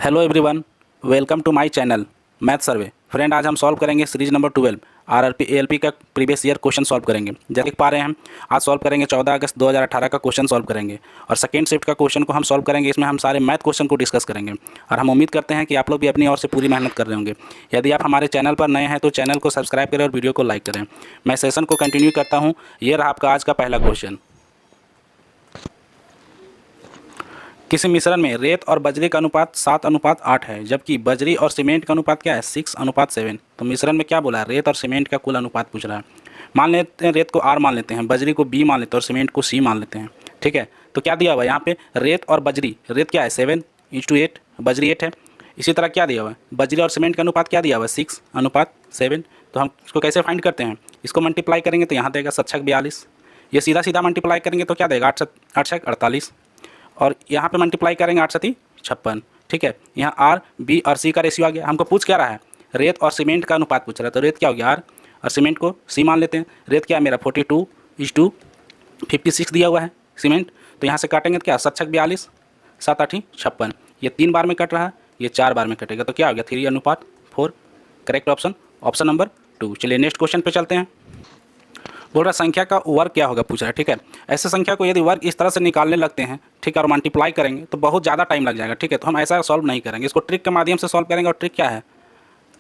Hello everyone, welcome to my channel math survey. Friend, आज हम solve करेंगे series number 12 RRB ALP का previous year question solve करेंगे। जैसे देख पा रहे हैं हम आज सॉल्व करेंगे 14 अगस्त 2018 का क्वेश्चन सॉल्व करेंगे और सेकेंड शिफ्ट का क्वेश्चन को हम सॉल्व करेंगे। इसमें हम सारे मैथ क्वेश्चन को डिस्कस करेंगे और हम उम्मीद करते हैं कि आप लोग भी अपनी ओर से पूरी मेहनत कर रहे होंगे। यदि आप हमारे चैनल पर नए हैं तो चैनल को सब्सक्राइब करें और वीडियो को लाइक करें। मैं सेशन को कंटिन्यू करता हूँ। ये रहा आपका आज का पहला क्वेश्चन। किसी मिश्रण में रेत और बजरी का अनुपात 7:8 है, जबकि बजरी और सीमेंट का अनुपात क्या है 6:7। तो मिश्रण में क्या बोला है, रेत और सीमेंट का कुल अनुपात पूछ रहा है। मान लेते हैं रेत को R मान लेते हैं, बजरी को B मान लेते हैं और सीमेंट को C मान लेते हैं। ठीक है, तो क्या दिया हुआ है यहाँ पे, रेत और बजरी। रेत क्या है 7:8, बजरी 8 है। इसी तरह क्या दिया हुआ है, बजरी और सीमेंट का अनुपात क्या दिया हुआ है 6:7। तो हम इसको कैसे फाइंड करते हैं, इसको मल्टीप्लाई करेंगे तो यहाँ देगा 7×6 42। ये सीधा सीधा मल्टीप्लाई करेंगे तो क्या देगा 8×6 48 और यहाँ पे मल्टीप्लाई करेंगे 8×7 56। ठीक है, यहाँ R B और C का रेशियो आ गया। हमको पूछ क्या रहा है, रेत और सीमेंट का अनुपात पूछ रहा है। तो रेत क्या हो गया R और सीमेंट को C मान लेते हैं। रेत क्या है मेरा 42:56 दिया हुआ है सीमेंट। तो यहाँ से काटेंगे तो क्या 7×6 42, 7×8 56। ये 3 बार में कट रहा है, ये 4 बार में कटेगा तो क्या हो गया 3:4। Correct option, option number 2। चलिए नेक्स्ट क्वेश्चन पे चलते हैं। बोल रहा संख्या का वर्ग क्या होगा पूछ रहा है। ठीक है, ऐसे संख्या को यदि वर्ग इस तरह से निकालने लगते हैं, ठीक है, और मल्टीप्लाई करेंगे तो बहुत ज़्यादा टाइम लग जाएगा। ठीक है, तो हम ऐसा सॉल्व नहीं करेंगे, इसको ट्रिक के माध्यम से सॉल्व करेंगे। और ट्रिक क्या है,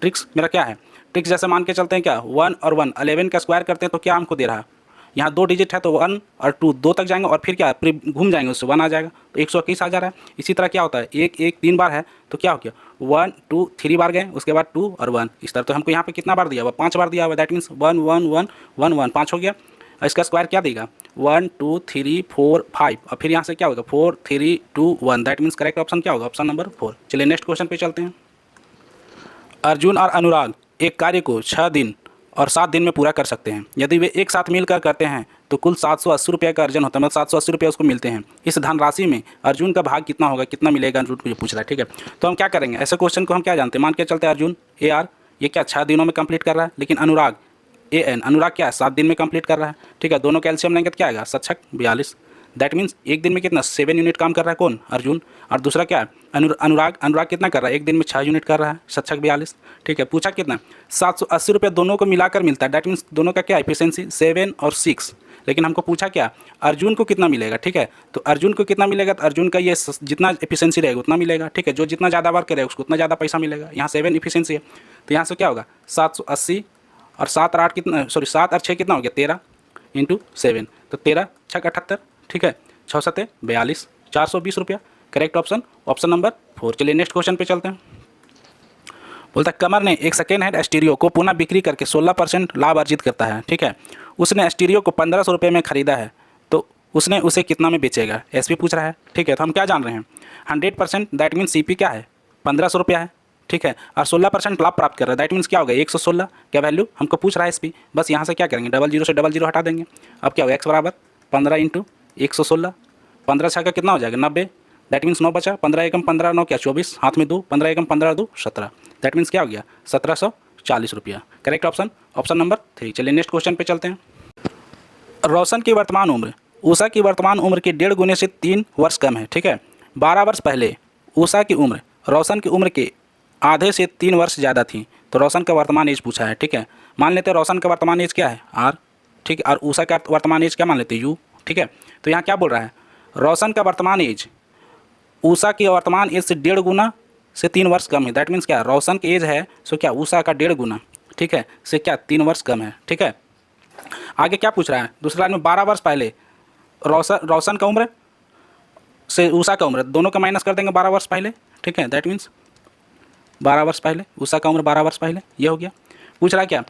ट्रिक्स मेरा क्या है, ट्रिक्स जैसे मान के चलते हैं क्या 1 और 1 11 का स्क्वायर करते हैं तो क्या हमको दे रहा है, यहाँ 2 डिजिट है तो 1 और 2 2 तक जाएंगे और फिर क्या घूम जाएंगे उससे 1 आ जाएगा तो 121 आ जा रहा है। इसी तरह क्या होता है, 1 1 3 बार है तो क्या हो गया 1 2 3 बार गए, उसके बाद 2 और 1 इस तरह। तो हमको यहाँ पे कितना बार दिया हुआ 5 बार दिया हुआ, दैट मीन्स 1 1 1 1 1 5 हो गया। इसका स्क्वायर क्या देगा 1 2 3 4 5 और फिर यहाँ से क्या होगा 4 3 2 1, दैट मीन्स करेक्ट ऑप्शन क्या होगा, ऑप्शन नंबर 4। चलिए नेक्स्ट क्वेश्चन पे चलते हैं। अर्जुन और अनुराग एक कार्य को 6 दिन और 7 दिन में पूरा कर सकते हैं। यदि वे एक साथ मिलकर करते हैं तो कुल 780 रुपये का अर्जन होता है, मतलब 780 रुपये उसको मिलते हैं। इस धनराशि में अर्जुन का भाग कितना होगा, कितना मिलेगा, अर्जुन को ये पूछ रहा है। ठीक है, तो हम क्या करेंगे, ऐसे क्वेश्चन को हम क्या जानते हैं, मान के चलते हैं अर्जुन AR ये क्या 6 दिनों में कंप्लीट कर रहा है, लेकिन अनुराग AN अनुराग क्या है 7 दिन में कंप्लीट कर रहा है। ठीक है, दोनों कैल्शियम लेंगे तो क्या आएगा 7×6 42, दैट मीन्स एक दिन में कितना 7 यूनिट काम कर रहा है कौन, अर्जुन। और दूसरा क्या है अनुराग कितना कर रहा है, एक दिन में 6 यूनिट कर रहा है 7×6 42। ठीक है, पूछा कितना 780 रुपये दोनों को मिलाकर मिलता है, दैट मीन्स दोनों का क्या एफिशिएंसी 7 और 6। लेकिन हमको पूछा क्या अर्जुन को कितना मिलेगा। ठीक है, तो अर्जुन को कितना मिलेगा, तो अर्जुन का ये जितना एफिशिएंसी रहेगा उतना मिलेगा। ठीक है, जो जितना ज़्यादा वर्क करेगा उसको उतना ज़्यादा पैसा मिलेगा। यहाँ 7 एफिशिएंसी है तो यहाँ से क्या होगा 780 और 7 और 8 कितना, सॉरी 7 और 6 कितना हो गया 13 × 7, तो 13×6 78। ठीक है, 6×7 42, 420 रुपया। Correct option, option number 4। चलिए नेक्स्ट क्वेश्चन पे चलते हैं। बोलता है कमर ने एक सेकेंड हैंड स्टीरियो को पुनः बिक्री करके 16% लाभ अर्जित करता है। ठीक है, उसने स्टीरियो को 1500 रुपये में खरीदा है तो उसने उसे कितना में बेचेगा, SP पूछ रहा है। ठीक है, तो हम क्या जान रहे हैं 100%, दैट मीन्स CP क्या है 1500 रुपया है। ठीक है, और 16% लाभ प्राप्त कर रहा है, दैट मीन्स क्या होगा 116 क्या वैल्यू हमको पूछ रहा है SP। बस यहाँ से क्या करेंगे 00 से 00 हटा देंगे। अब क्या होगा x बराबर 15 × 116, 15×6 का कितना हो जाएगा 90, दैट मीन्स 9 बचा, 15 एकम 15 9 क्या 24, हाथ में 2, 15 एकम 15 2 17, दैट मीन्स क्या हो गया 1740 रुपया। Correct option, option number 3। चलिए नेक्स्ट क्वेश्चन पे चलते हैं। रोशन की वर्तमान उम्र उषा की वर्तमान उम्र के 1.5 गुने से 3 वर्ष कम है। ठीक है, 12 वर्ष पहले उषा की उम्र रोशन की उम्र के आधे से 3 वर्ष ज़्यादा थी, तो रोशन का वर्तमान एज पूछा है। ठीक है, मान लेते हैं रोशन का वर्तमान एज क्या है R। ठीक है, और उषा का वर्तमान एज क्या मान लेते हैं U। ठीक है, तो यहाँ क्या बोल रहा है रोशन का वर्तमान एज उषा की वर्तमान एज से 1.5 गुना से 3 वर्ष कम है, दैट मीन्स क्या रोशन की एज है सो क्या उषा का 1.5 गुना, ठीक है, से क्या 3 वर्ष कम है। ठीक है, आगे क्या पूछ रहा है दूसरा लाइन में 12 वर्ष पहले रोशन का उम्र से उषा का उम्र दोनों का माइनस कर देंगे 12 वर्ष पहले। ठीक है, दैट मीन्स 12 वर्ष पहले उषा का उम्र 12 वर्ष पहले, ये हो गया। पूछ रहा है क्या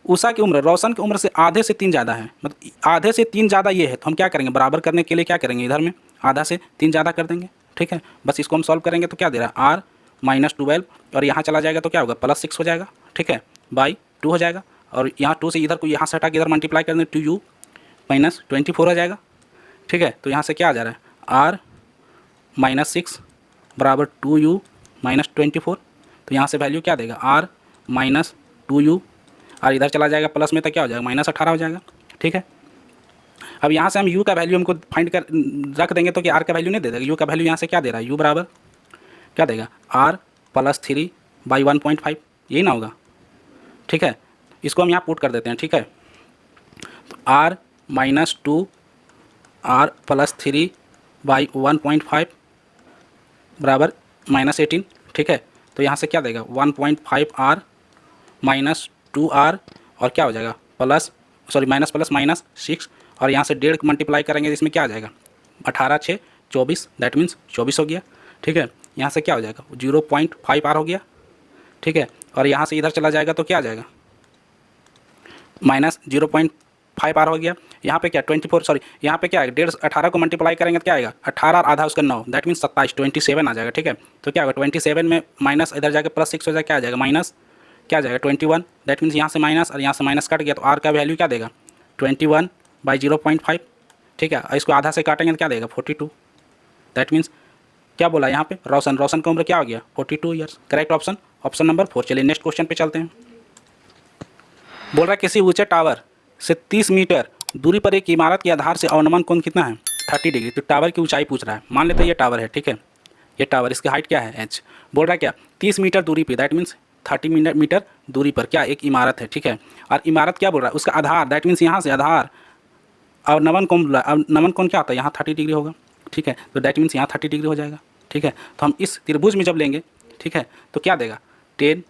उषा की उम्र रोशन की उम्र से आधे से 3 ज़्यादा है, मतलब आधे से 3 ज़्यादा ये है, तो हम क्या करेंगे बराबर करने के लिए क्या करेंगे इधर में आधा से 3 ज़्यादा कर देंगे। ठीक है, बस इसको हम सॉल्व करेंगे तो क्या दे रहा है R -12 और यहाँ चला जाएगा तो क्या होगा +6 हो जाएगा। ठीक है, बाई 2 हो जाएगा और यहाँ 2 से इधर को यहाँ से हटा के इधर मल्टीप्लाई कर दें 2U -24 हो जाएगा। ठीक है, तो यहाँ से क्या आ जा रहा है R -6 बराबर 2U -24, तो यहाँ से वैल्यू क्या देगा R -2U और इधर चला जाएगा प्लस में तो क्या हो जाएगा -18 हो जाएगा। ठीक है, अब यहाँ से हम U का वैल्यू हमको फाइंड कर रख देंगे तो कि R का वैल्यू नहीं दे देगा, U का वैल्यू यहाँ से क्या दे रहा है U बराबर क्या देगा आर प्लस 3 बाई 1.5, यही ना होगा, ठीक है। इसको हम यहाँ पुट कर देते हैं, ठीक है। तो R minus 2 R plus 3 by 1.5 बराबर -18, ठीक है। तो यहाँ से क्या देगा 1.5 आर माइनस 2 आर और क्या हो जाएगा plus sorry minus plus minus 6 और यहाँ से 1.5 मल्टीप्लाई करेंगे जिसमें क्या आ जाएगा 18 6 24, दैट मीन्स 24 हो गया, ठीक है। यहाँ से क्या हो जाएगा 0.5 आर हो गया, ठीक है। और यहाँ से इधर चला जाएगा तो क्या आ जाएगा -0.5 आर हो गया। यहाँ पे क्या 24 सॉरी यहाँ पे क्या है 1.5 18 को मल्टीप्लाई करेंगे तो क्या आएगा 18 आधा उसका 9, दैट मीन्स 27 27 आ जाएगा, ठीक है। तो क्या होगा 27 में माइनस इधर जाकर प्लस 6 हो जाएगा, क्या आ जाएगा माइनस क्या आ जाएगा 21, दैट मीन्स यहाँ से माइनस और यहाँ से माइनस कट गया तो आर का वैल्यू क्या देगा 21 बाई 0.5, ठीक है। इसको आधा से काटेंगे तो क्या देगा 42, दैट मीन्स क्या बोला यहाँ पे रोशन का उम्र क्या हो गया 42 years. Correct option option number 4। चलिए नेक्स्ट क्वेश्चन पे चलते हैं। बोल रहा है किसी ऊंचे टावर से 30 मीटर दूरी पर एक इमारत के आधार से अवनमन कोण कितना है 30 डिग्री। तो टावर की ऊंचाई पूछ रहा है, मान लेते हैं ये टावर है, ठीक है। ये टावर इसकी हाइट क्या है h। बोल रहा है क्या 30 मीटर दूरी पे, दैट मीन्स 30 मीटर दूरी पर क्या एक इमारत है, ठीक है। और इमारत क्या बोल रहा है उसका आधार, दैट मीन्स यहाँ से आधार अवनमन कोण, अवनमन कोण क्या होता है यहाँ 30 डिग्री होगा, ठीक है। तो दैट मीन्स यहाँ 30 डिग्री हो जाएगा, ठीक है। तो हम इस त्रिभुज में जब लेंगे, ठीक है, तो क्या देगा 10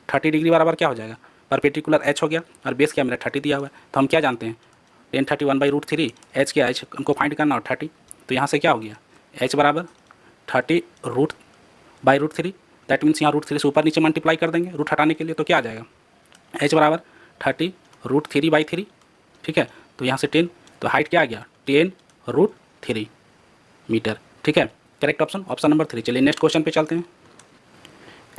30 डिग्री बराबर क्या हो जाएगा परपेंडिकुलर h हो गया और बेस क्या मेरा 30 दिया हुआ है। तो हम क्या जानते हैं 10 31 बाई रूट 3, h क्या h हमको फाइंड करना हो 30। तो यहाँ से क्या हो गया h बराबर 30 root by root 3, that means यहाँ रूट 3 से ऊपर नीचे मल्टीप्लाई कर देंगे रूट हटाने के लिए, तो क्या आ जाएगा h बराबर 30 रूट 3 बाई 3, ठीक है। तो यहाँ से 10, तो हाइट क्या आ गया 10 रूट 3 मीटर, ठीक है। Correct option option number 3। चलिए नेक्स्ट क्वेश्चन पे चलते हैं।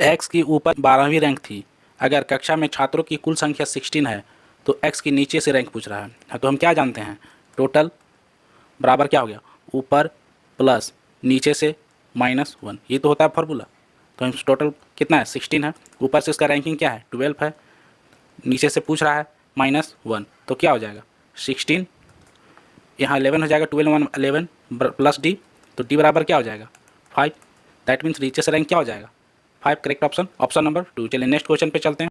x की ऊपर 12वीं रैंक थी, अगर कक्षा में छात्रों की कुल संख्या 16 है तो x की नीचे से रैंक पूछ रहा है। तो हम क्या जानते हैं टोटल बराबर क्या हो गया ऊपर प्लस नीचे से -1, ये तो होता है फार्मूला। तो हम टोटल कितना है 16 है, ऊपर से इसका रैंकिंग क्या है 12 है, नीचे से पूछ रहा है -1, तो क्या हो जाएगा 16 यहाँ 11 हो जाएगा 12 1 11 प्लस d, तो d बराबर क्या हो जाएगा 5, दैट मीन्स नीचे से रैंक क्या हो जाएगा 5। Correct option option number 2। चलिए नेक्स्ट क्वेश्चन पे चलते हैं।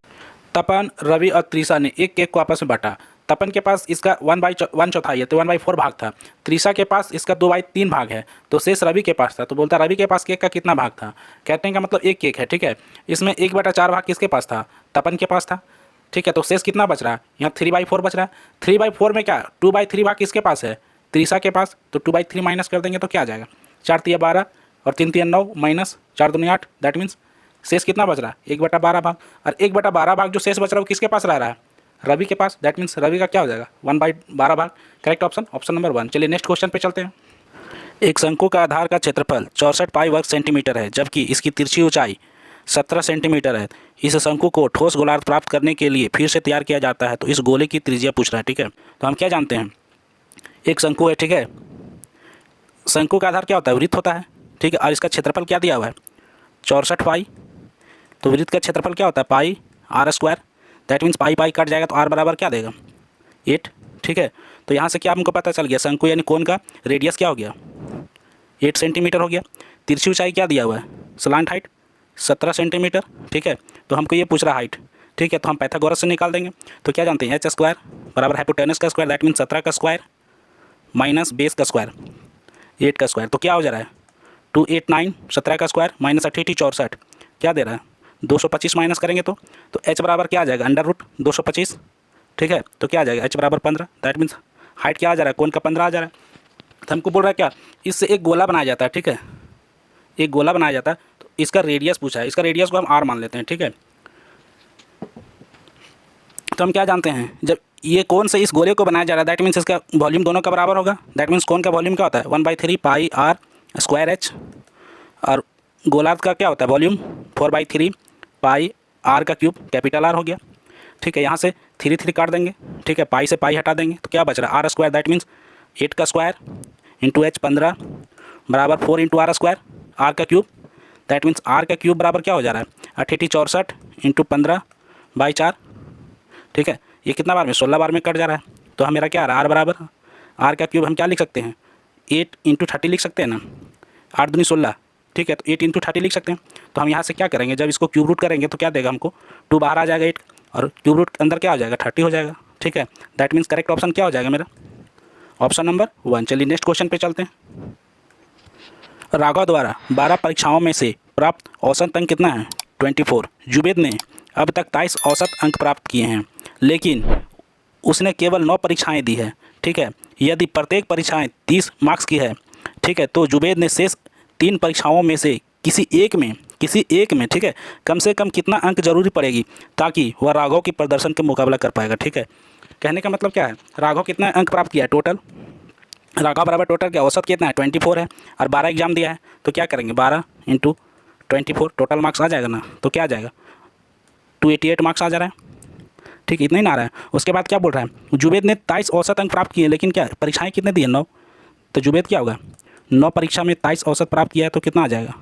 तपन रवि और त्रिशा ने एक केक को आपस में बांटा। तपन के पास इसका 1/4 है तो 1/4 भाग था, त्रिशा के पास इसका 2/3 भाग है, तो शेष रवि के पास था। तो बोलता रवि के पास केक का कितना भाग था, कहते हैं का मतलब एक केक है, ठीक है। इसमें 1/4 भाग किसके पास था तपन के पास था, ठीक है। तो शेष कितना बच रहा है यहाँ 3/4 बच रहा है। 3/4 में क्या 2/3 भाग किसके पास है त्रिशा के पास, तो 2/3 माइनस कर देंगे तो क्या आ जाएगा 4 तिया 12 और 3 तिया 9 माइनस 4 दूनी 8, दैट मीन्स शेष कितना बच रहा है 1/12 भाग। और 1/12 भाग जो शेष बच रहा है वो किसके पास रह रहा है रवि के पास, दैट मीन्स रवि का क्या हो जाएगा 1/12 भाग। Correct option option number 1। चलिए नेक्स्ट क्वेश्चन पे चलते हैं। एक शंकु का आधार का क्षेत्रफल 64 पाई वर्ग सेंटीमीटर है, जबकि इसकी तिरछी ऊंचाई 17 सेंटीमीटर है। इस शंकु को ठोस गोलार्ध प्राप्त करने के लिए फिर से तैयार किया जाता है, तो इस गोले की त्रिज्या पूछ रहा है, ठीक है। तो हम क्या जानते हैं एक शंकु है, ठीक है। शंकु का आधार क्या होता है वृत्त होता है, ठीक है। और इसका क्षेत्रफल क्या दिया हुआ है 64 पाई, तो वृत्त का क्षेत्रफल क्या होता है पाई r², that means pi cut जाएगा तो r बराबर क्या देगा 8, ठीक है। तो यहाँ से क्या हमको पता चल गया शंकु यानी कोन का रेडियस क्या हो गया 8 सेंटीमीटर हो गया। तिरछी ऊंचाई क्या दिया हुआ है स्लांट हाइट 17 सेंटीमीटर, ठीक है। तो हमको ये पूछ रहा हाइट, ठीक है। तो हम पाइथागोरस से निकाल देंगे, तो क्या जानते हैं h² बराबर हाइपोटेनस का स्क्वायर, दैट मीन्स 17 का स्क्वायर माइनस बेस का स्क्वायर 8 का स्क्वायर, तो क्या हो जा रहा है 289 17 का स्क्वायर माइनस 88 64 क्या दे रहा है 225 माइनस करेंगे तो h बराबर क्या आ जाएगा √225, ठीक है। तो क्या आ जाएगा h बराबर 15, दैट मीन्स हाइट क्या आ जा रहा है कोन का 15 आ जा रहा है। तो हमको बोल रहा है क्या इससे एक गोला बनाया जाता है, ठीक है। एक गोला बनाया जाता है तो इसका रेडियस पूछा है, इसका रेडियस को हम r मान लेते हैं, ठीक है। तो हम क्या जानते हैं जब ये कोन से इस गोले को बनाया जा रहा है दैट मीन्स इसका वॉल्यूम दोनों का बराबर होगा, दैट मीन्स कोन का वॉल्यूम क्या होता है 1/3 पाई r²h और गोलार्ध का क्या होता है वॉल्यूम 4/3 पाई r का क्यूब कैपिटल R हो गया, ठीक है। यहाँ से 3 3 काट देंगे, ठीक है। पाई से पाई हटा देंगे तो क्या बच रहा है r², दैट मीन्स 8 का स्क्वायर इंटू h 15 बराबर 4 इंटू r² r का क्यूब, दैट मीन्स r का क्यूब बराबर क्या हो जा रहा है 88 64 इंटू 15/4, ठीक है। ये कितना बार में 16 बार में कट जा रहा है। तो हम मेरा क्या आ रहा है r बराबर r का क्यूब हम क्या लिख सकते हैं 8 इंटू 30 लिख सकते हैं ना, 8 दूनी 16 ठीक है, तो 8 इंटू 30 लिख सकते हैं। तो हम यहाँ से क्या करेंगे, जब इसको क्यूब रूट करेंगे तो क्या देगा हमको, 2 बाहर आ जाएगा 8 और क्यूब रूट अंदर क्या हो जाएगा 30 हो जाएगा। ठीक है, दैट मीन्स करेक्ट ऑप्शन क्या हो जाएगा मेरा, ऑप्शन नंबर 1। चलिए नेक्स्ट क्वेश्चन पे चलते हैं। राघव द्वारा 12 परीक्षाओं में से प्राप्त औसत अंक कितना है, 24। जुबेद ने अब तक 23 औसत अंक प्राप्त किए हैं, लेकिन उसने केवल 9 परीक्षाएं दी है। ठीक है, यदि प्रत्येक परीक्षाएं 30 मार्क्स की है, ठीक है, तो जुबेद ने शेष 3 परीक्षाओं में से किसी एक में ठीक है, कम से कम कितना अंक जरूरी पड़ेगी ताकि वह राघव की प्रदर्शन के मुकाबला कर पाएगा। ठीक है, कहने का मतलब क्या है, राघव कितना अंक प्राप्त किया है टोटल, राघव बराबर टोटल क्या औसत कितना है 24 है और 12 एग्जाम दिया है, तो क्या करेंगे 12 इंटू 24 टोटल मार्क्स आ जाएगा ना, तो क्या आ जाएगा 288 मार्क्स आ जा रहा है। ठीक, इतना ही ना आ रहा है। उसके बाद क्या बोल रहा है, जुबेद ने 23 औसत अंक प्राप्त किए, लेकिन क्या परीक्षाएं कितने दी है 9, तो जुबेद क्या होगा 9 परीक्षा में 23 औसत प्राप्त किया है तो कितना आ जाएगा,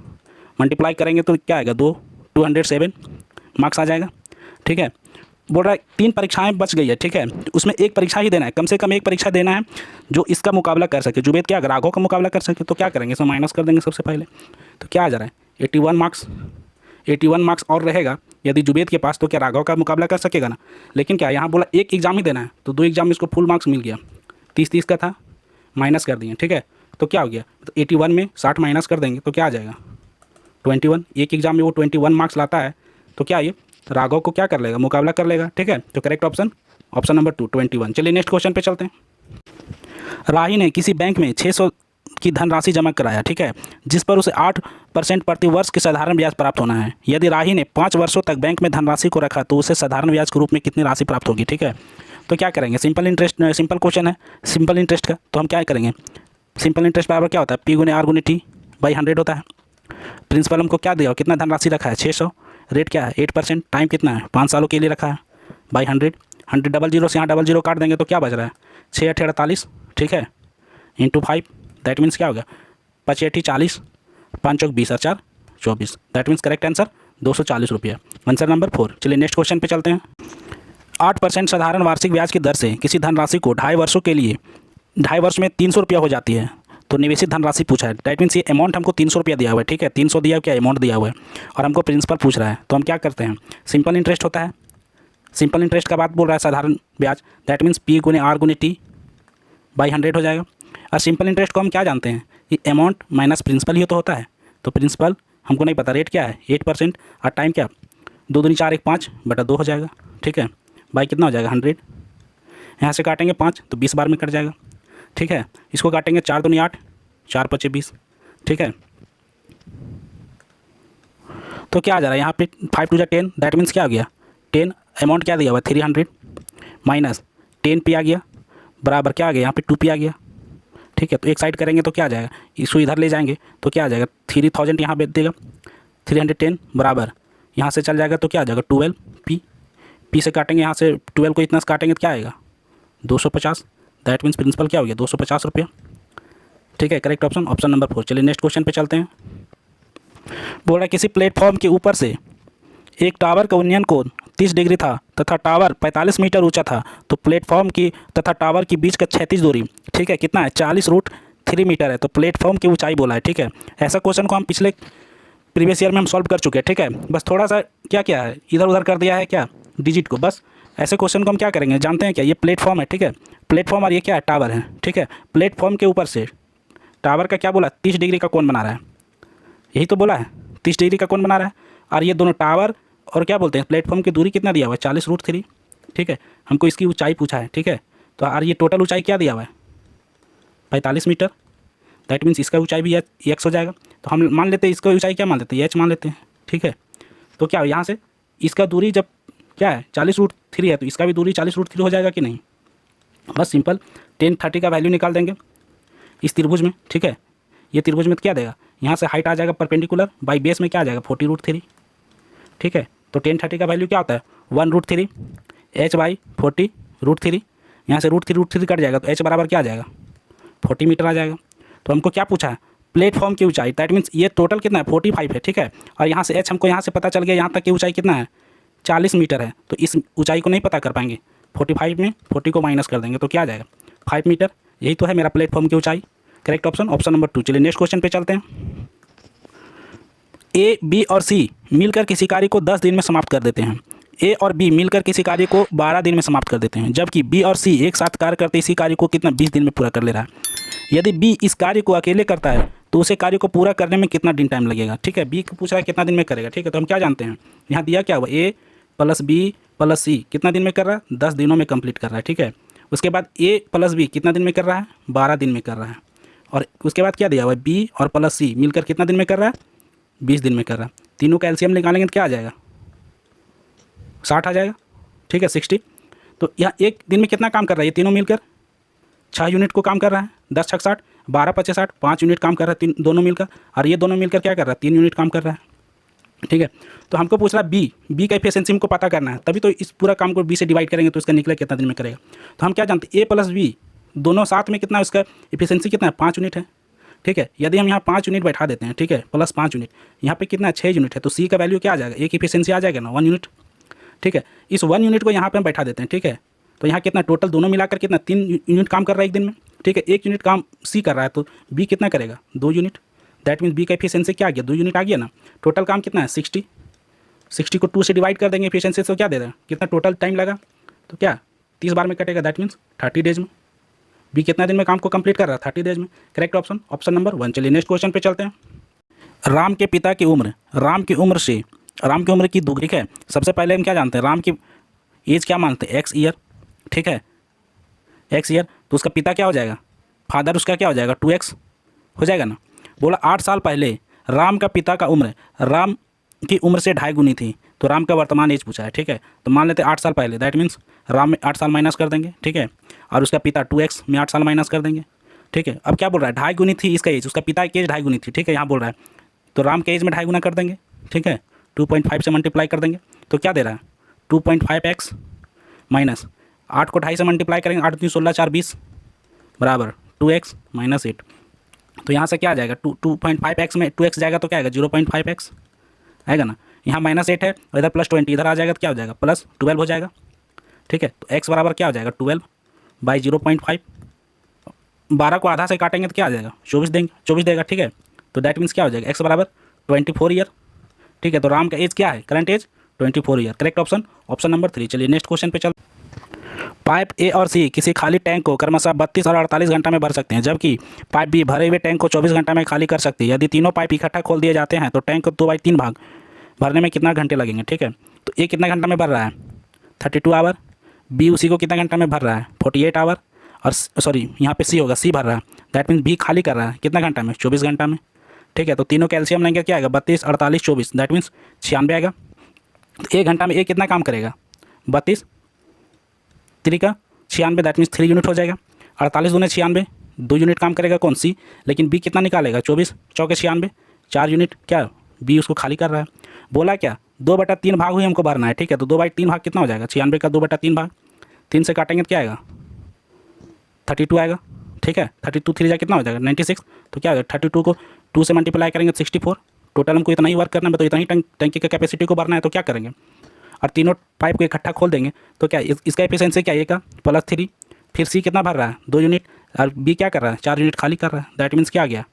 मल्टीप्लाई करेंगे तो क्या आएगा 207 मार्क्स आ जाएगा। ठीक है, बोल रहा है 3 परीक्षाएं बच गई है। ठीक है, उसमें एक परीक्षा ही देना है, कम से कम एक परीक्षा देना है जो इसका मुकाबला कर सके, जुबेद क्या राघव का मुकाबला कर सके, तो क्या करेंगे इसमें माइनस कर देंगे सबसे पहले, तो क्या आ जा रहा है 81 मार्क्स और रहेगा यदि जुबेद के पास, तो क्या राघव का मुकाबला कर सकेगा ना। लेकिन क्या यहाँ बोला एक एग्जाम ही देना है, तो 2 एग्जाम में इसको फुल मार्क्स मिल गया, 30 का था माइनस कर दिए। ठीक है, तो क्या हो गया, तो 81 में 60 माइनस कर देंगे तो क्या आ जाएगा 21। एक एग्जाम में वो 21 मार्क्स लाता है, तो क्या ये राघव को क्या कर लेगा, मुकाबला कर लेगा। ठीक है, तो करेक्ट ऑप्शन ऑप्शन नंबर 2 21। चलिए नेक्स्ट क्वेश्चन पे चलते हैं। राही ने किसी बैंक में 600 की धनराशि जमा कराया, ठीक है, जिस पर उसे 8% प्रति वर्ष की साधारण ब्याज प्राप्त होना है। यदि राही ने 5 वर्षों तक बैंक में धनराशि को रखा तो उसे साधारण ब्याज के रूप में कितनी राशि प्राप्त होगी। ठीक है, तो क्या करेंगे, सिंपल क्वेश्चन है सिंपल इंटरेस्ट का, तो हम क्या करेंगे, सिंपल इंटरेस्ट बराबर क्या होता है P गुने R गुने T बाई 100 होता है। प्रिंसिपल हमको क्या दिया, कितना धनराशि रखा है 600, रेट क्या है 8%, टाइम कितना है 5 सालों के लिए रखा है बाई 100 डबल जीरो से यहाँ डबल जीरो काट देंगे तो क्या बच रहा है 6 8 48। ठीक है, इंटू 5 दैट मीन्स क्या होगा 5 8 40, 5 चौक 20 और 4 24, दैट मीन्स करेक्ट आंसर 240 रुपया, आंसर नंबर 4। चलिए नेक्स्ट क्वेश्चन पे चलते हैं। 8% साधारण वार्षिक ब्याज की दर से किसी धनराशि को 2.5 वर्षों के लिए 2.5 वर्ष में 300 रुपया हो जाती है, तो निवेशित धनराशि पूछा है, दैट मीन्स ये अमाउंट हमको 300 रुपया दिया हुआ है। ठीक है, 300 दिया क्या अमाउंट दिया हुआ है और हमको प्रिंसिपल पूछ रहा है, तो हम क्या करते हैं, सिंपल इंटरेस्ट होता है, सिंपल इंटरेस्ट का बात बोल रहा है साधारण ब्याज, दैट मीन्स P गुने R गुने T बाई 100 हो जाएगा। और सिंपल इंटरेस्ट को हम क्या जानते हैं, ये अमाउंट माइनस प्रिंसिपल ही तो होता है, तो प्रिंसिपल हमको नहीं पता, रेट क्या है 8% और टाइम क्या 2 दूनी 4 1 5 बटा 2 हो जाएगा। ठीक है, बाई कितना हो जाएगा 100, यहाँ से काटेंगे 5 तो 20 बार में कट जाएगा। ठीक है, इसको काटेंगे 4 दूनी 8 4 5 20। ठीक है, तो क्या आ जा रहा है यहाँ पे 5 2 10, दैट मीन्स क्या आ गया 10, अमाउंट क्या दिया हुआ 300 माइनस 10P आ गया बराबर क्या आ गया यहाँ पे 2P आ गया। ठीक है, तो एक साइड करेंगे तो क्या आ जाएगा, इसको इधर ले जाएंगे तो क्या आ जाएगा 3000 यहाँ बेच देगा 310 बराबर यहाँ से चल जाएगा तो क्या आ जाएगा 12P, P से काटेंगे यहाँ से 12 को इतना से काटेंगे तो क्या आएगा 250, दैट मीन्स प्रिंसिपल क्या हो गया 250 रुपया। ठीक है, करेक्ट ऑप्शन ऑप्शन नंबर 4। चलिए नेक्स्ट क्वेश्चन पे चलते हैं। बोल रहा है किसी प्लेटफॉर्म के ऊपर से एक टावर का उन्नयन कोण 30 डिग्री था तथा टावर 45 मीटर ऊंचा था, तो प्लेटफॉर्म की तथा टावर के बीच का क्षैतिज दूरी ठीक है कितना है 40√3 मीटर है, तो प्लेटफॉर्म की ऊंचाई बोला है। ठीक है, ऐसा क्वेश्चन को हम पिछले प्रीवियस ईयर में हम सॉल्व कर चुके हैं। ठीक है, बस थोड़ा सा क्या क्या है इधर उधर कर दिया है क्या डिजिट को, बस ऐसे क्वेश्चन को हम क्या करेंगे जानते हैं क्या, ये प्लेटफॉर्म है। ठीक है, प्लेटफॉर्म और ये क्या है टावर है। ठीक है, प्लेटफॉर्म के ऊपर से टावर का क्या बोला 30 डिग्री का कोण बना रहा है, यही तो बोला है 30 डिग्री का कोण बना रहा है, और ये दोनों टावर और क्या बोलते हैं प्लेटफॉर्म की दूरी कितना दिया हुआ है 40√3। ठीक है, हमको इसकी ऊंचाई पूछा है। ठीक है, तो और ये टोटल ऊंचाई क्या दिया हुआ है 45 मीटर, दैट मीन्स इसका ऊंचाई भी x हो जाएगा, तो हम मान लेते हैं इसका ऊंचाई क्या मान लेते हैं h मान लेते हैं। ठीक है, तो क्या यहाँ से इसका दूरी जब क्या है 40√3 है तो इसका भी दूरी 40√3 हो जाएगा कि नहीं, बस सिंपल 10 30 का वैल्यू निकाल देंगे इस त्रिभुज में। ठीक है, ये त्रिभुज में क्या देगा, यहाँ से हाइट आ जाएगा परपेंडिकुलर बाई बेस में क्या आ जाएगा 40√3। ठीक है, तो 10 30 का वैल्यू क्या होता है 1√3 h बाई 40√3, यहाँ से √3 कट जाएगा तो h बराबर क्या आ जाएगा 40 मीटर आ जाएगा। तो हमको क्या पूछा है प्लेटफॉर्म की ऊंचाई, दैट मीन्स ये टोटल कितना है 45 है। ठीक है, और यहाँ से h हमको यहाँ से पता चल गया यहाँ तक की ऊंचाई कितना है 40 मीटर है, तो इस ऊंचाई को नहीं पता कर पाएंगे, 45 में 40 को माइनस कर देंगे तो क्या आ जाएगा 5 मीटर, यही तो है मेरा प्लेटफॉर्म की ऊंचाई। Correct option option number 2। चलिए नेक्स्ट क्वेश्चन पे चलते हैं। ए, बी और सी मिलकर किसी कार्य को 10 दिन में समाप्त कर देते हैं। ए और बी मिलकर किसी कार्य को 12 दिन में समाप्त कर देते हैं, जबकि बी और सी एक साथ कार्य करते इसी कार्य को कितना 20 दिन में पूरा कर ले रहा है। यदि बी इस कार्य को अकेले करता है तो उसे कार्य को पूरा करने में कितना दिन टाइम लगेगा। ठीक है, बी को पूछ रहा है कितना दिन में करेगा। ठीक है, तो हम क्या जानते हैं, यहाँ दिया क्या हुआ, ए प्लस बी प्लस सी कितना दिन में कर रहा है, 10 दिनों में कंप्लीट कर रहा है। ठीक है, उसके बाद ए प्लस बी कितना दिन में कर रहा है, 12 दिन में कर रहा है। और उसके बाद क्या दिया हुआ है, बी और प्लस सी मिलकर कितना दिन में कर रहा है, 20 दिन में कर रहा है। तीनों का एलसीएम निकालेंगे तो क्या आ जाएगा, 60 आ जाएगा। ठीक है, 60। तो यहाँ एक दिन में कितना काम कर रहा है, ये तीनों मिलकर 6 यूनिट को काम कर रहा है। 10 छक 60, 12 पचे 60, 5 यूनिट काम कर रहा है तीन दोनों मिलकर। और ये दोनों मिलकर क्या कर रहा है, 3 यूनिट काम कर रहा है। ठीक है, तो हमको पूछ रहा है बी का एफिशिएंसी हमको पता करना है, तभी तो इस पूरा काम को बी से डिवाइड करेंगे तो इसका निकला कितना दिन में करेगा। तो हम क्या जानते हैं, ए प्लस बी दोनों साथ में कितना उसका एफिशिएंसी कितना है, 5 यूनिट है। ठीक है, यदि हम यहाँ 5 यूनिट बैठा देते हैं, ठीक है, प्लस 5 यूनिट, यहाँ पे कितना 6 यूनिट है, तो सी का वैल्यू क्या आ जाएगा, एक एफिशिएंसी आ जाएगा ना 1 यूनिट। ठीक है, इस 1 यूनिट को यहाँ पे हम बैठा देते हैं। ठीक है, तो यहाँ कितना टोटल दोनों मिलाकर कितना 3 यूनिट काम कर रहा है एक दिन में। ठीक है, 1 यूनिट काम सी कर रहा है, तो बी कितना करेगा, 2 यूनिट। दैट मीन्स बी का एफिशिएंसी क्या आ गया, 2 यूनिट आ गया ना। टोटल काम कितना है 60 को 2 से डिवाइड कर देंगे एफिशिएंसी, तो क्या दे देगा, कितना टोटल टाइम लगा, तो क्या 30 बार में कटेगा। दैट मीन्स 30 डेज में। बी कितना दिन में काम को कंप्लीट कर रहा है, 30 डेज में। Correct option, option number 1। चलिए नेक्स्ट क्वेश्चन पे चलते हैं। राम के पिता की उम्र, राम की उम्र की दुगनी। ठीक है, सबसे पहले हम क्या जानते हैं, राम की एज क्या मानते हैं, एक्स ईयर। ठीक है, एक्स ईयर, तो उसका पिता क्या हो जाएगा, फादर उसका क्या हो जाएगा, 2x हो जाएगा ना। बोला 8 साल पहले राम का पिता का उम्र राम की उम्र से 2.5 गुनी थी, तो राम का वर्तमान एज पूछा है। ठीक है, तो मान लेते हैं 8 साल पहले, दैट मीन्स राम में 8 साल माइनस कर देंगे। ठीक है, और उसका पिता 2x में 8 साल माइनस कर देंगे। ठीक है, अब क्या बोल रहा है, 2.5 गुनी थी इसका एज, उसका पिता की एज 2.5 गुनी थी। ठीक है, यहाँ बोल रहा है तो राम के एज में 2.5 गुना कर देंगे। ठीक है, 2.5 से मल्टीप्लाई कर देंगे तो क्या दे रहा है, 2.5x माइनस 8 को 2.5 से मल्टीप्लाई करेंगे, 8 3 16 4 20 बराबर 2x माइनस 8। तो यहाँ से क्या आ जाएगा, 2.5x में 2x जाएगा तो क्या आएगा, 0.5x आएगा ना। यहाँ -8 है और इधर +20, इधर आ जाएगा तो क्या हो जाएगा, +12 हो जाएगा। ठीक है, तो x बराबर क्या हो जाएगा, 12/0.5। 12 को आधा से काटेंगे तो क्या आ जाएगा, 24 देगा। ठीक है, तो दैट मीन्स क्या हो जाएगा, x बराबर 24 ईयर। ठीक है, तो राम का एज क्या है, current age 24 year. Correct option, option number 3। चलिए नेक्स्ट क्वेश्चन पे चल। पाइप ए और सी किसी खाली टैंक को क्रमशः 32 और 48 घंटा में भर सकते हैं, जबकि पाइप बी भरे हुए टैंक को 24 घंटा में खाली कर सकती है। यदि तीनों पाइप इकट्ठा खोल दिए जाते हैं तो टैंक को 2/3 भाग भरने में कितना घंटे लगेंगे। ठीक है, तो ए कितना घंटा में भर रहा है, 32 आवर। बी उसी को कितना घंटा में भर रहा है, 48 आवर। और सॉरी यहाँ पे सी होगा, सी भर रहा है, दैट मीन्स बी खाली कर रहा है कितना घंटा में, 24 घंटा में। ठीक है, तो तीनों कैल्शियम लेंगे क्या आएगा, 32 48 24, दैट मीन्स 96 आएगा। तो 1 घंटा में ए कितना काम करेगा, 32 3 का 96, दैट मीन्स 3 यूनिट हो जाएगा। 48 दूने 96, 2 यूनिट काम करेगा कौन सी, लेकिन बी कितना निकालेगा, 24 चौके 96, 4 यूनिट। क्या बी उसको खाली कर रहा है। बोला क्या 2/3 भाग हुई हमको भरना है। ठीक है, तो 2/3 भाग कितना हो जाएगा, 96 का 2/3 भाग 3 से काटेंगे तो क्या आएगा, 32 आएगा। ठीक है, 32 3 जा कितना हो जाएगा, 96। तो क्या होगा, 32 को 2 से मल्टीप्लाई करेंगे 64। टोटल हमको इतना ही वर्क करना है, तो इतना ही टंकी का कैपेसिटी को भरना है, तो क्या करेंगे, और तीनों पाइप को इकट्ठा खोल देंगे तो क्या इसका एफिशिएंसी क्या, ए का +3। फिर सी कितना भर रहा है, 2 यूनिट, और बी क्या कर रहा है, 4 यूनिट खाली कर रहा है। दैट मीन्स क्या आ गया,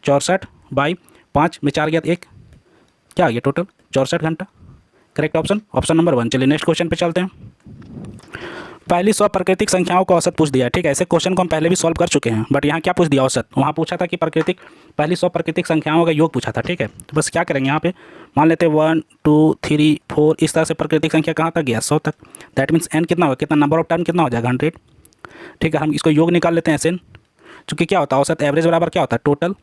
64/5 में 4 गया तो 1, क्या आ गया टोटल 64 घंटा। Correct option, option number 1। चलिए नेक्स्ट क्वेश्चन पे चलते हैं। पहली 100 प्राकृतिक संख्याओं का औसत पूछ दिया है। ठीक है, ऐसे क्वेश्चन को हम पहले भी सॉल्व कर चुके हैं, बट यहाँ क्या पूछ दिया, औसत। वहाँ पूछा था कि पहली 100 प्राकृतिक संख्याओं का योग पूछा था। ठीक है, तो बस क्या करेंगे यहाँ पे, मान लेते हैं 1 2 3 4, इस तरह से प्राकृतिक संख्या कहाँ तक गया, 100 तक। दैट मीन्स n कितना होगा, कितना नंबर ऑफ टर्म कितना हो जाएगा, 100। ठीक है, हम इसको योग निकाल लेते हैं SN, चूँकि क्या होता है औसत एवरेज बराबर क्या होता है, टोटल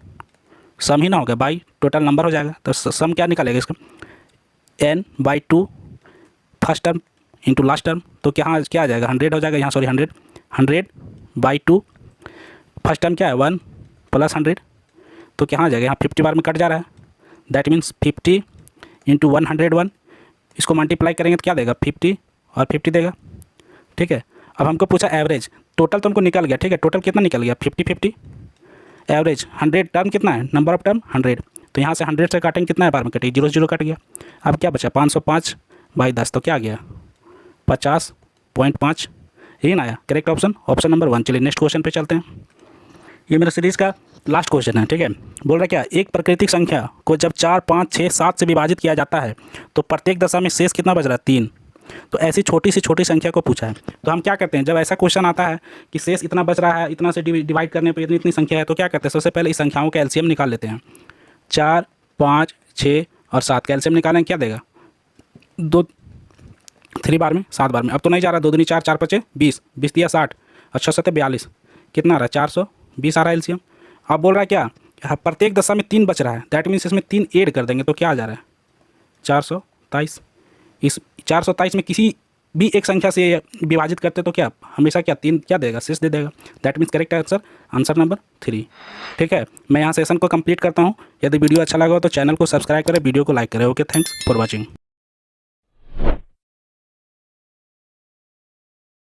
सम ही ना होगा बाई टोटल नंबर हो जाएगा। तो सम क्या निकालेगा इसका, n/2 first term into last term, तो क्या आ जाएगा, 100 हो जाएगा। यहाँ सॉरी 100/2 फर्स्ट टर्म क्या है 1 + 100, तो क्या आ जाएगा, यहाँ 50 बार में कट जा रहा है। दैट मीन्स 50 × 101, इसको मल्टीप्लाई करेंगे तो क्या देगा, 50 और 50 देगा। ठीक है, अब हमको पूछा एवरेज, टोटल तो हमको निकल गया। ठीक है, टोटल कितना निकल गया, 50 एवरेज 100 टर्म कितना है, नंबर ऑफ टर्म 100, तो यहाँ से 100 से काटेंगे कितना है, बार में कटेगी 0 0 कट गया। अब क्या बचा 505/10, तो क्या आ गया 50.5, यही ना आया। Correct option, option number 1। चलिए नेक्स्ट क्वेश्चन पे चलते हैं। ये मेरा सीरीज़ का लास्ट क्वेश्चन है, ठीक है। बोल रहा क्या, एक प्राकृतिक संख्या को जब 4, 5, 6, 7 से विभाजित किया जाता है तो प्रत्येक दशा में शेष कितना बच रहा है, 3। तो ऐसी छोटी से छोटी संख्या को पूछा है, तो हम क्या करते हैं, जब ऐसा क्वेश्चन आता है कि शेष इतना बच रहा है, इतना से डिवाइड करने पर इतनी इतनी संख्या है, तो क्या करते हैं, सबसे पहले इस संख्याओं का एलसीएम निकाल लेते हैं। 4, 5, 6 और 7 का एलसीएम निकालें, क्या देगा, 2 3 बार में 7 बार में, अब तो नहीं जा रहा, 2 दूनी 4, 4 पचे 20, 20 दिया 60 और 6 सत्ते 42, कितना आ रहा है, 420 आ रहा है एलसीएम। अब बोल रहा है क्या, प्रत्येक दशा में 3 बच रहा है, दैट मीन्स इसमें 3 ऐड कर देंगे तो क्या आ जा रहा है, 423। इस 423 में किसी भी एक संख्या से विभाजित करते तो क्या हमेशा क्या 3 क्या देगा, शेष दे देगा, that means correct answer number 3। ठीक है, मैं यहाँ सेशन को कंप्लीट करता हूँ। यदि वीडियो अच्छा लगा हो तो चैनल को सब्सक्राइब करें, वीडियो को लाइक करें। Okay, thanks for watching.